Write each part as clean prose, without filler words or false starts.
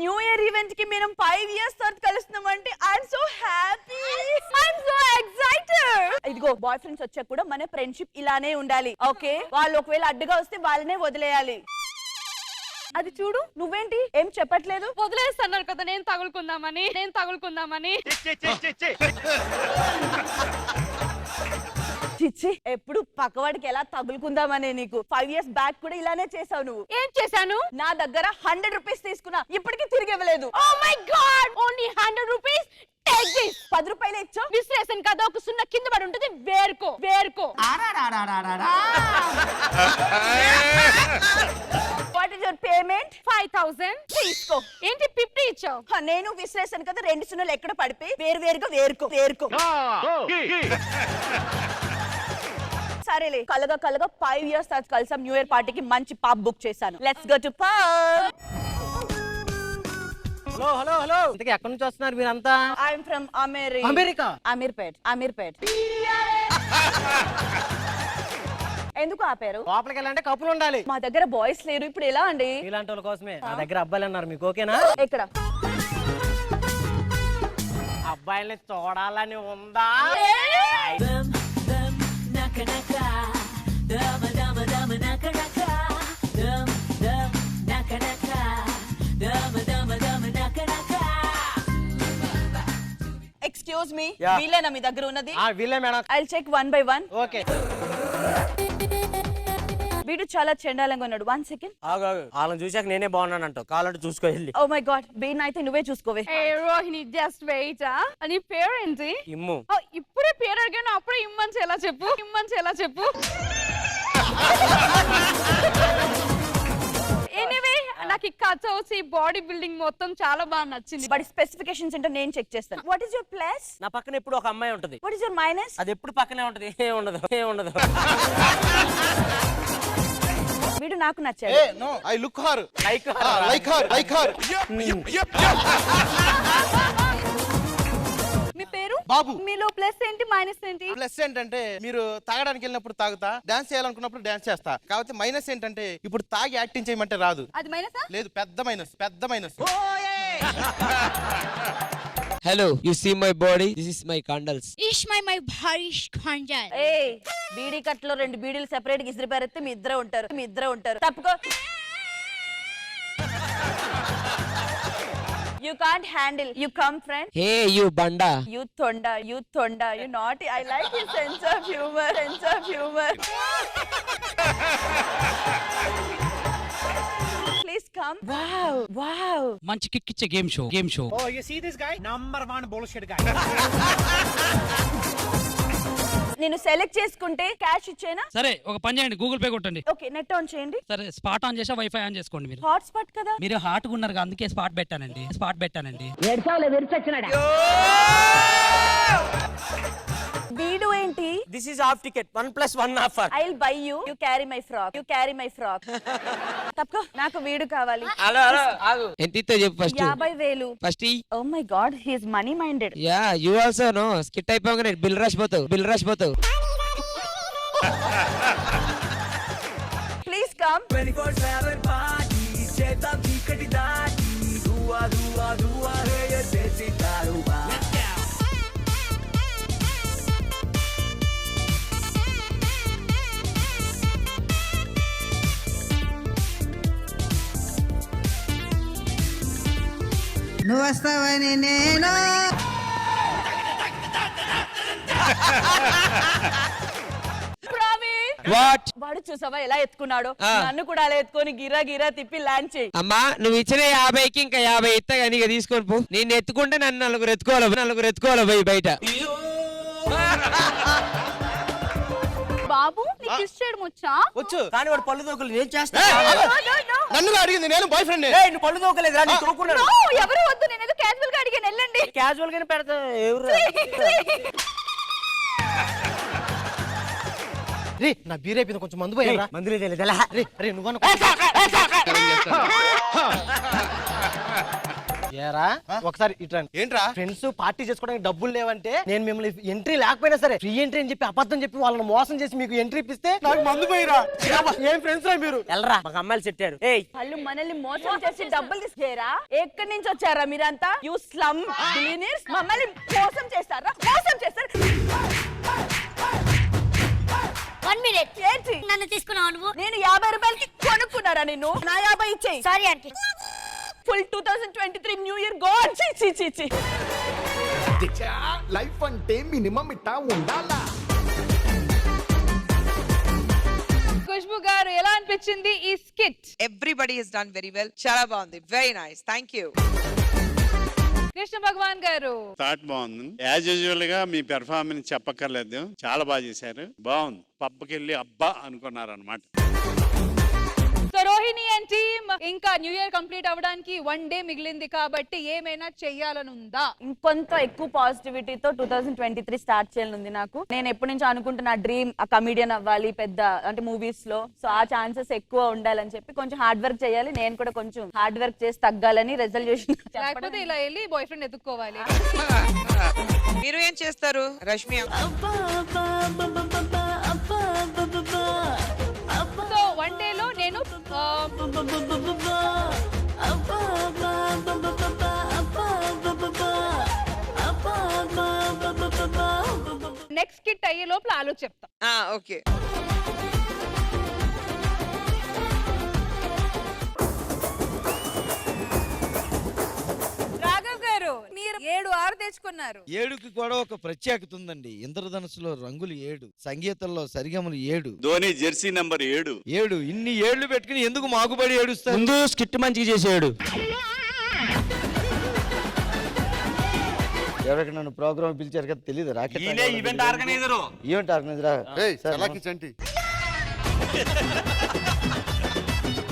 New year event కి మేము 5 years తర్వాత కలుస్తున్నాం అంటే I'm so happy, I'm so excited. ఇదిగో బాయ్ ఫ్రెండ్స్ వచ్చాక కూడా మన ఫ్రెండ్షిప్ ఇలానే ఉండాలి, ఓకే? వాళ్ళు ఒకవేళ అడ్డుగా వస్తే వాళ్ళనే వదిలేయాలి. అది చూడు, నువ్వేంటి ఏం చెప్పట్లేదు? వదిలేస్తున్నారు కదా నేను తగులుకుందామని. చిచ్చి, ఎప్పుడు పక్కవాడికి ఎలా తగులుకుందామని. నీకు 5 ఇయర్స్ బ్యాక్ కూడా ఇలానే చేసావు. నువ్వు ఏం చేశాను? నా దగ్గర 100 రూపీస్ తీసుకున్నా, ఇప్పటికీ తిరిగి ఇవ్వలేదు. Oh my god, only 100 rupees. Take this. 10 రూపాయలు ఇచ్చా. విశ్లేషణ కదా, ఒక సున్నా కింద పడి ఉంటుంది, వేరుకో. What is your payment? 5000 తీసుకో. ఏంటి 50 ఇచ్చావు? నేను విశ్లేషణ కదా, 2 సున్నాలు ఎక్కడ పడిపోయి వేరుగా వేరుకో. సరేలే, కలగా 5 ఇయర్స్ తర్వాత కలిసాం. న్యూ ఇయర్ పార్టీకి మంచి పాప్ బుక్ చేశాను. Let's go to pub. Hello ఇంతకీ ఎక్కడి నుంచి వస్తున్నారు మీరంతా? I'm from America. అమీర్పేట్. ఎందుకు ఆపారు? లోపలికి వెళ్ళాలంటే కప్పులు ఉండాలి. మా దగ్గర బాయ్స్ లేరు, ఇప్పుడు ఎలా అండి? ఇలాంటి వాళ్ళ కోసమే నా దగ్గర అబ్బాయిలు అన్నారు. మీకు ఓకేనా? ఎక్కడ? అబ్బాయిల్ని చూడాలని ఉందా? ఎక్స్క్యూజ్ మీ, వీళ్ళేనా మీ దగ్గర ఉన్నది? వీళ్ళే madam. I'll check 1 by 1. Okay. వీడు చాలా చెండాలంగా ఉన్నాడు. 1 సెకండ్. వాళ్ళని చూసాక నేనే బాగున్నానంటావు. కావాలంటే చూసుకో వెళ్ళి. ఓ మై గాడ్, వీడిని అయితే నువ్వే చూసుకోవే. ఏ రోహిణి, జస్ట్ వెయిట్. నీ పేరేంటి? ఇమ్ము. ఇప్పుడే పేరు అడిగాను, అప్పుడే ఇమ్మని ఎలా చెప్పు. ఎనీవే, నాకు ఈ కట్అవుట్స్, ఈ బాడీ బిల్డింగ్ మొత్తం చాలా బాగా నచ్చింది. బట్ స్పెసిఫికేషన్స్ ఏంటో నేను చెక్ చేస్తాను. What is your plus? నా పక్కన ఎప్పుడు ఒక అమ్మాయి ఉంటది. What is your minus? అది ఎప్పుడు పక్కనే ఉంటది. ఏం ఉండదు. వీడు నాకు నచ్చాడు. No, I look her. Like her. మీ పేరు? బాబు. మీలో ప్లస్ ఏంటి, మైనస్ ఏంటి? ప్లస్ ఏంటంటే మీరు తాగడానికి వెళ్ళినప్పుడు తాగుతా, డాన్స్ చేయాలనుకున్నప్పుడు డాన్స్ చేస్తా. కాకపోతే మైనస్ ఏంటంటే ఇప్పుడు తాగి యాక్టింగ్ చేయమంటే రాదు. అది మైనసా? లేదు, పెద్ద minus. Hello, you see my body? This is my condols. Ishmay my bharish khanjal. ఏయ్, బీడీ కట్లో 2 బీడీలు సెపరేట్ గా ఇసిరి పారేస్తే మీ ఇద్దరే ఉంటారు. తప్పుకో. You can't handle. You come, friend. Hey, you banda. You thonda. You naughty. I like his sense of humor. Please come. Wow. మంచి kick ఇచ్చే game show. Oh, you see this guy? Number 1 bullshit guy. నేను select చేసుకుంటే cash ఇచ్చేనా? సరే, ఒక పని చేయండి, Google pay కొట్టండి. Okay, net on చేయండి. సరే, స్పాట్ ఆన్ చేసా, వైఫై ఆన్ చేసుకోండి. మీరు హాట్ స్పాట్ కదా. మీరు హాట్ గా ఉన్నారు, అందుకే స్పాట్ పెట్టానండి. వీడు ఏంటి? This is half ticket. 1 + 1 offer. I'll buy you. You carry my frock. తప్పుకో, నాకు వీడు కావాలి. హలో ఆగు. ఎంత ఇస్తో చెప్పు first. 50,000. First Oh my God, he is money minded. Yeah, you also know. Skit అయిపోగానే బిల్ రష్ పోతావు. Please come. 24/7 party చేద్దాం చీకటి దాటి దువా హే చేసి తారుబా. నువ్వు వస్తావని నేను వాట్? వాడు చూసావా ఎలా ఎత్తుకున్నాడు? నన్ను కూడా అలా ఎత్తుకొని గిరా తిప్పి ల్యాండ్ చేయి. అమ్మా, నువ్వు ఇచ్చిన 50కి ఇంకా 50 ఇస్తా కానీ ఇక తీసుకొని పో. నేను ఎత్తుకుంటే నన్ను నలుగురు ఎత్తుకోవాలి పోయి బయట. బాబు, నీకు కిస్ చేయడం వచ్చా? వచ్చు, కానీ వాడు పళ్ళు తోకలు. నేను చేస్తా. నన్ను అడిగింది, నేను బాయ్ ఫ్రెండ్. నువ్వు పళ్ళు తోకలేదురా, నీ తోకున్నాడు. ఎవరు వద్దు, నేను ఏదో క్యాజువల్ గా అడిగాను, వెళ్ళండి. క్యాజువల్ గానే పెడతా. ఎవరు రే, నా బీర్ అయిపోయింది, కొంచెం మందు పోయి. మందు లేదు. రే నువ్వు ఏరా ఒకసారి ఇట్రండి. ఏంట్రా ఫ్రెండ్స్ పార్టీ చేసుకోవడానికి డబ్బులు లేవంటే నేను మిమ్మల్ని ఎంట్రీ లేకపోయినా సరే ఫ్రీ ఎంట్రీ అని చెప్పి అబద్ధం చెప్పి వాళ్ళని మోసం చేసి మీకు ఎంట్రీ ఇప్పిస్తే నాకు మందు పోయిరా. ఏం ఫ్రెండ్స్ రా మీరు? వెళ్ళరా, మాకు అమ్మాయిలు చెట్టారు. ఏయ్ వాళ్ళు మనల్ని మోసం చేసి డబ్బులు తీసుకేరా? ఎక్కడి నుంచి వచ్చారా మీరంతా? You slum billionaires. మమ్మల్ని మోసం చేస్తారా? మోసం చేస్తారు. 1 minute. ఏంటి నన్ను తీసుకున్నావు నువ్వు? నేను 50 రూపాయలకి కొనుక్కున్నారా నిన్ను? నా 50 ఇచ్చేయి. Sorry aunty. Full 2023 new year గోడ్. చి చి చి చి. లైఫ్ అంటే మినిమం ఇట్టా ఉండాలా. ఖుష్బు గారు ఎలా అనిపించింది ఈ skit? Everybody has done very well. చాలా బాగుంది. Very nice. థాంక్యూ. కృష్ణ భగవాన్ గారు స్టార్ట్ బాగుంది. యాజ్ యూజువల్ గా మీ పెర్ఫార్మెన్స్ చెప్పక్కర్లేదు, చాలా బాగా చేశారు. బాగుంది. పబ్బకి వెళ్ళి అబ్బా అనుకున్నారు అనమాట. సో రోహిణి అండ్ టీమ్ ఇంకా న్యూ ఇయర్ కంప్లీట్ అవ్వడానికి 1 డే మిగిలింది కాబట్టి ఏమైనా చెయ్యాలని ఉందా? ఇంకొంత ఎక్కువ పాజిటివిటీతో 2023 స్టార్ట్ చేయాలనుంది నాకు. నేను ఎప్పటి నుంచో అనుకుంటున్నా డ్రీమ్ ఆ కమిడియన్ అవ్వాలి పెద్ద అంటే మూవీస్ లో. సో ఆ ఛాన్సెస్ ఎక్కువ ఉండాలని చెప్పి కొంచెం హార్డ్ వర్క్ చేయాలి. నేను కూడా కొంచెం హార్డ్ వర్క్ చేసి తగ్గాలని రెజల్యూషన్. లేకపోతే ఇలా వెళ్ళి బాయ్ ఫ్రెండ్ ఎత్తుక్కోవాలి. మీరు ఏం చేస్తారు రష్మి? సో 1 డే లో నేను నెక్స్ట్ కిట్ అయ్యే లోపల ఆలోచి చెప్తా. ఓకే. రాఘవ్ గారు మీరు 7 6 తెచ్చుకున్నారు. 7కి కూడా ఒక ప్రత్యేకత ఉందండి. ఇంద్రధనుసులో రంగులు 7, సంగీతంలో సరిగమలు 7, ధోని జెర్సీ నంబర్ 7. ఇన్ని 7లు పెట్టుకుని ఎందుకు మాగుబడి ఏడుస్తారు? ముందు స్కిట్ మంచిగా చేసాడు. ఎవరికి నన్ను ప్రోగ్రామ్ పిలిచారు కదా తెలియదు. ఈవెంట్ ఆర్గనైజరా?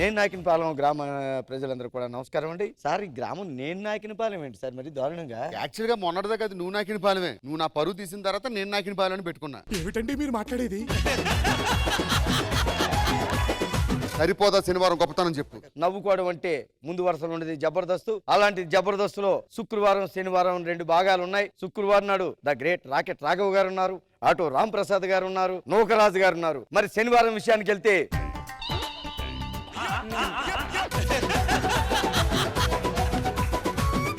నేను నాకినపాలెం గ్రామ ప్రజలందరూ కూడా నమస్కారం అండి. సార్ ఈ గ్రామం నేను నాకినపాలెం ఏంటి సార్ మరి దారుణంగా? యాక్చువల్ గా మొన్నటిదాకా అది నువ్వు నాకిన పాలమే. నువ్వు నా పరువు తీసిన తర్వాత నేను నాకిన పాలని పెట్టుకున్నా. ఏమిటండి మీరు మాట్లాడేది? సరిపోదా శనివారం గొప్పతనం చెప్పు. నవ్వుకోవడం అంటే ముందు వరుసలో ఉండేది జబర్దస్త్. అలాంటి జబర్దస్త్ లో శుక్రవారం శనివారం 2 భాగాలు ఉన్నాయి. శుక్రవారం నాడు ద గ్రేట్ రాకెట్ రాఘవ్ గారు ఉన్నారు, ఆటో రామ్ ప్రసాద్ గారు ఉన్నారు, నూకరాజు గారు ఉన్నారు. మరి శనివారం విషయానికి వెళ్తే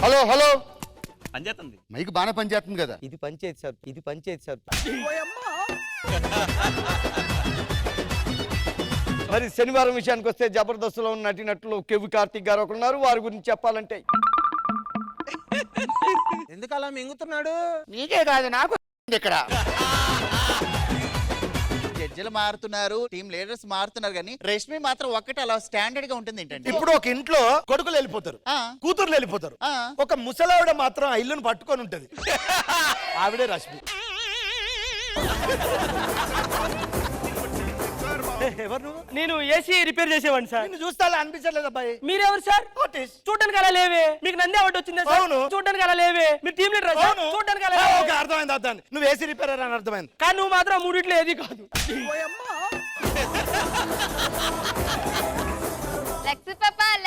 హలో హలో పనిచేస్తుంది. మైక్ బాగానే పనిచేస్తుంది కదా. ఇది పంచాయతీ సార్, ఇది పంచాయతీ సార్. మరి శనివారం విషయానికి వస్తే జబర్దస్త్ లో ఉన్న నటినట్లు కెవి కార్తిక్ గారు ఒకరు ఉన్నారు. వారి గురించి చెప్పాలంటే ఎందుకు అలా మింగుతున్నాడు? నీకే కాదు నాకు ఇక్కడ. జడ్జిలు మారుతున్నారు, టీం లీడర్స్ మారుతున్నారు, కానీ రష్మి మాత్రం ఒక్కటి అలా స్టాండర్డ్ గా ఉంటుంది ఏంటంటే, ఇప్పుడు ఒక ఇంట్లో కొడుకులు వెళ్ళిపోతారు, కూతుర్లు వెళ్ళిపోతారు, ఒక ముసలావిడ మాత్రం ఆ ఇల్లును పట్టుకొని ఉంటది. ఆవిడే రష్మి. ఎవరు నువ్వు? నేను ఏసీ రిపేర్ చేసేవాడిని సార్. నిన్ను చూస్తా అనిపించలేదు అబ్బాయి. మీరెవరు సార్? చూడడానికి అలా లేవే. మీకు నంది అవార్డు వచ్చింది. అవును. చూడడానికి అలా లేవే. మీరు టీం లీడర్. చూడడానికి అలా ఓకే, అర్థమైంది అర్థమైంది. నువ్వు ఏసీ రిపేర్ అని అర్థమైంది. కానీ నువ్వు మాత్రం మూడిట్లో ఏది కాదు.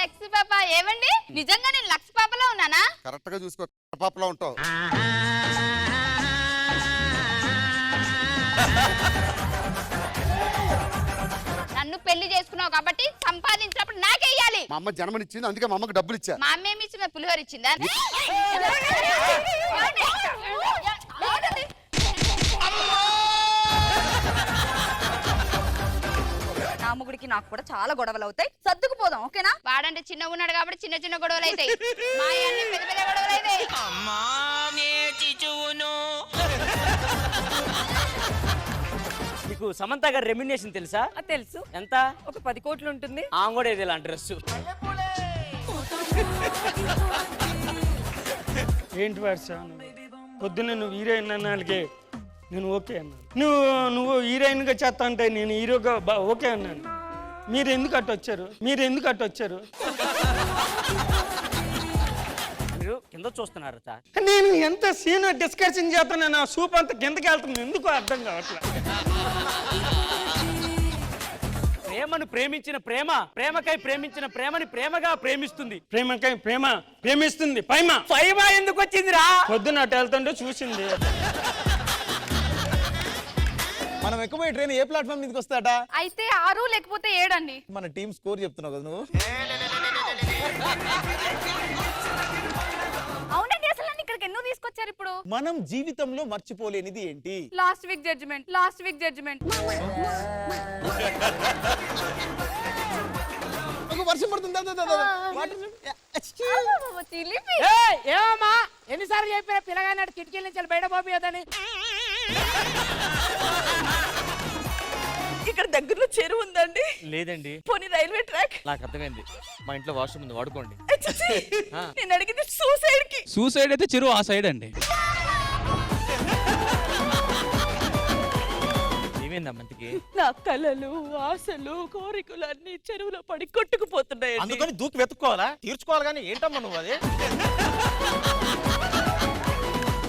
లక్స్ పాప ఏమండి? నిజంగా నేను లక్స్ పాపలో ఉన్నానా? కరెక్ట్ గా చూసుకో, పాపలో ఉంటావు. నన్ను పెళ్లి చేసుకున్నావు కాబట్టి సంపాదించినప్పుడు నాకే ఇయ్యాలి. మా అమ్మ జన్మనిచ్చింది, అందుకే మా అమ్మకి డబ్బులు ఇచ్చా. మా అమ్మ ఏమి ఇచ్చింది? పులిహోర ఇచ్చిందా? నా ముగుడికి నాకు కూడా చాలా గొడవలు అవుతాయి. సర్దుకుపోదాం, ఓకేనా? వాడంటే చిన్నగా ఉన్నాడు కాబట్టి చిన్న చిన్న గొడవలు అవుతాయి. మా అన్ని పెద్ద పెద్ద గొడవలు అవుతాయి. నీకు సమంత గారి రెమ్యునేషన్ తెలుసా? తెలుసు. ఎంత? ఒక 10 కోట్లు ఉంటుంది. ఆమె కూడా ఇది ఇలాంటి డ్రెస్. ఏంటి వర్ష పొద్దున్న నువ్వు హీరోయిన్ అన్నాళ్ళకి నేను ఓకే అన్నాను. నువ్వు హీరోయిన్గా చేస్తా అంటే నేను హీరోగా ఓకే అన్నాను. మీరు ఎందుకు అట్టు వచ్చారు? మీరు కింద చూస్తున్నారు సార్. నేను ఎంత సీన్ డిస్కషన్ చేస్తాను, నా సూప్ అంతా కిందకి వెళ్తుంది, ఎందుకు అర్థం కావట్లేదు. ప్రేమను ప్రేమించిన ప్రేమకై ప్రేమించిన ప్రేమని ప్రేమగా ప్రేమిస్తుంది. ప్రేమకై ప్రేమిస్తుంది. పైమ ఎందుకు వచ్చిందిరా? పొద్దున్న అటు వెళ్తుంటే చూసింది. మనం ఎక్కువ ట్రైన్ ఏ ప్లాట్ఫామ్ మీదకి వస్తాట? అయితే 6 లేకపోతే 7 అండి. మన టీం స్కోర్ చెప్తున్నావు కదా నువ్వు. అవునండి, అసలు నన్ను ఇక్కడికి ఎందుకు తీసుకొచ్చారు ఇప్పుడు? మనం జీవితంలో మర్చిపోలేనిది ఏంటి? Last week judgement. వర్షం పడుతుంది. ఏమమ్మా ఎన్నిసార్లు చెప్పిన పిల్లగాడు కిటికీల నుంచి బయట పోపియదని. ఇక్కడ దగ్గరలో చెరువు ఉందండి? లేదండి. పోనీ రైల్వే ట్రాక్? నాకు అర్థమైంది, మా ఇంట్లో వాష్రూమ్ ఉంది, వాడుకోండి. నేను అడిగింది సూసైడ్ కి. సూసైడ్ అయితే చెరువు ఆ సైడ్ అండి. ఏమైందమ్మంటికి? నా కలలు, ఆశలు, కోరికలు అన్ని చెరువులో పడి కొట్టుకుపోతున్నాయి. అందుకని దూకి వెతుక్కోవాలా, తీర్చుకోవాలి. కానీ ఏంటమ్మా నువ్వు అది?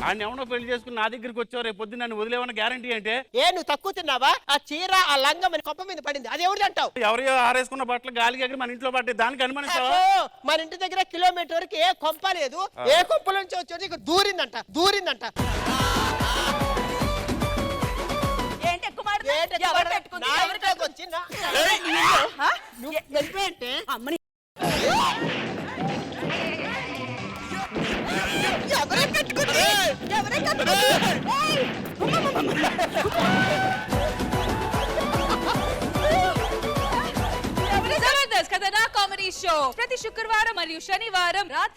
ఆయన ఎవడో పెళ్లి చేసుకుని నా దగ్గరికి వచ్చావు, రేపు పొద్దున్న నన్ను వదిలేవన్న గ్యారంటీ అంటే? నువ్వు తక్కువ తిన్నావా? ఆ చీర ఆ లంగం మన కొప్ప మీద పడింది, అది ఎవరిది అంటావు? ఎవరియో ఆరేసుకున్న బట్టలు గాలికి ఎగిరి మన ఇంట్లో పట్టే, దానికి అనుమానిస్తావా? మన ఇంటి దగ్గర కిలోమీటర్ వరకు ఏ కొంప లేదు. ఏ కొంప నుంచి వచ్చి ఇక్కడ దూరిందంట. ఏంటి ఎక్కువ మాట్లాడుతున్నావు? ఎవరు పెట్టుకుంది? ఎవరు పెట్టుకుంది? అమ్మని ఎవరే కట్టుకుంది? జబర్దస్త్ కథనా కామెడీ షో ప్రతి శుక్రవారం మరియు శనివారం రాత్రి